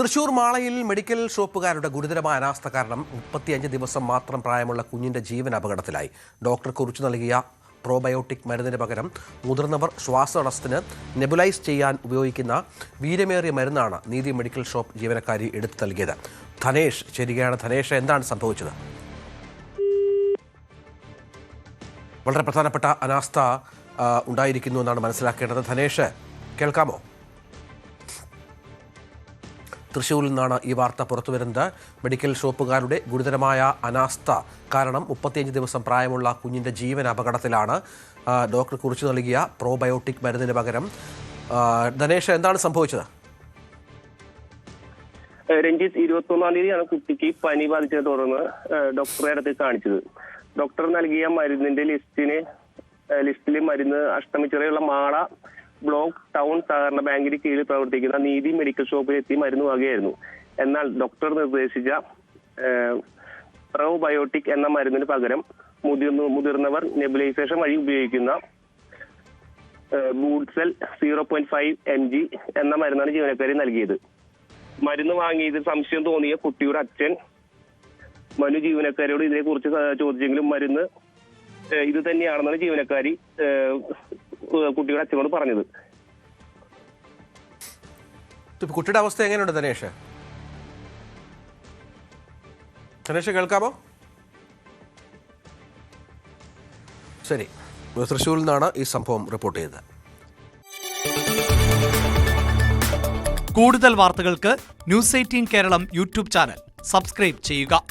Thrissur മാളയിൽ medical ഷോപ്പുകാരുടെ ഗുരുതരമായ അനാസ്ഥ കാരണം 35 ദിവസം മാത്രം പ്രായമുള്ള കുഞ്ഞിന്റെ ജീവൻ അപകടത്തിലായി. ഡോക്ടർ കുറിച്ചു നൽകിയ പ്രോബയോട്ടിക് മരുന്നിന് പകരം മുതിർന്നവർ ശ്വാസതടസ്സത്തിന് നെബുലൈസ് ചെയ്യാൻ ഉപയോഗിക്കുന്ന വീര്യമേറിയ മരുന്നാണ് നീതി മെഡിക്കൽ ഷോപ്പ് ജീവനക്കാരി എടുത്തു നൽകിയത്. ധനേഷ് ശരിയാണ്. ധനേഷ്, എന്താണ് സംഭവിച്ചത്? വളരെ പ്രധാനപ്പെട്ട അനാസ്ഥ ഉണ്ടായിരിക്കുന്നു എന്നാണ് മനസ്സിലാക്കേണ്ടത്. ധനേഷ്, കേൾക്കാമോ? തൃശ്ശൂരിൽ നിന്നാണ് ഈ വാർത്ത പുറത്തുവരുന്നത്. മെഡിക്കൽ ഷോപ്പുകാരുടെ ഗുരുതരമായ അനാസ്ഥ കാരണം 35 ദിവസം പ്രായമുള്ള കുഞ്ഞിൻ്റെ ജീവൻ അപകടത്തിലാണ്. ഡോക്ടർ കുറിച്ചു നൽകിയ പ്രോബയോട്ടിക് മരുന്നിന് പകരം. ധനേഷ്, എന്താണ് സംഭവിച്ചത്? രഞ്ജിത്ത്, 21-ാം തീയതിയാണ് കുട്ടിക്ക് പനി ബാധിച്ചതിനെ തുടർന്ന് ഡോക്ടറെ അടുത്ത് കാണിച്ചത്. ഡോക്ടർ നൽകിയ മരുന്നിന്റെ ലിസ്റ്റിൽ മരുന്ന് അഷ്ടമിച്ചിറയുള്ള മാള ബ്ലോക്ക് ടൗൺ സഹകരണ ബാങ്കിന് കീഴിൽ പ്രവർത്തിക്കുന്ന നീതി മെഡിക്കൽ ഷോപ്പിൽ എത്തി മരുന്ന് വാങ്ങുകയായിരുന്നു. എന്നാൽ ഡോക്ടർ നിർദ്ദേശിച്ച പ്രോബയോട്ടിക് എന്ന മരുന്നിന് പകരം മുതിർന്നവർ നെബുലൈസേഷൻ വഴി ഉപയോഗിക്കുന്ന ബൂട്ട്സെൽ 0.5 mg എന്ന മരുന്നാണ് ജീവനക്കാരി നൽകിയത്. മരുന്ന് വാങ്ങിയത് സംശയം തോന്നിയ കുട്ടിയുടെ അച്ഛൻ മനു ജീവനക്കാരിയോട് ഇതിനെക്കുറിച്ച് ചോദിച്ചെങ്കിലും മരുന്ന് ഇത് തന്നെയാണെന്നാണ് ജീവനക്കാരി കുട്ടിയുടെ അച്ഛനോട് പറഞ്ഞത്. കുട്ടിയുടെ അവസ്ഥ എങ്ങനെയുണ്ട് ധനേഷ്? ധനേഷ്, കേൾക്കാമോ? ശരി, തൃശ്ശൂരിൽ നിന്നാണ് ഈ സംഭവം റിപ്പോർട്ട് ചെയ്തത്. കൂടുതൽ വാർത്തകൾക്ക് news 18 Keralam YouTube channel subscribe ചെയ്യുക.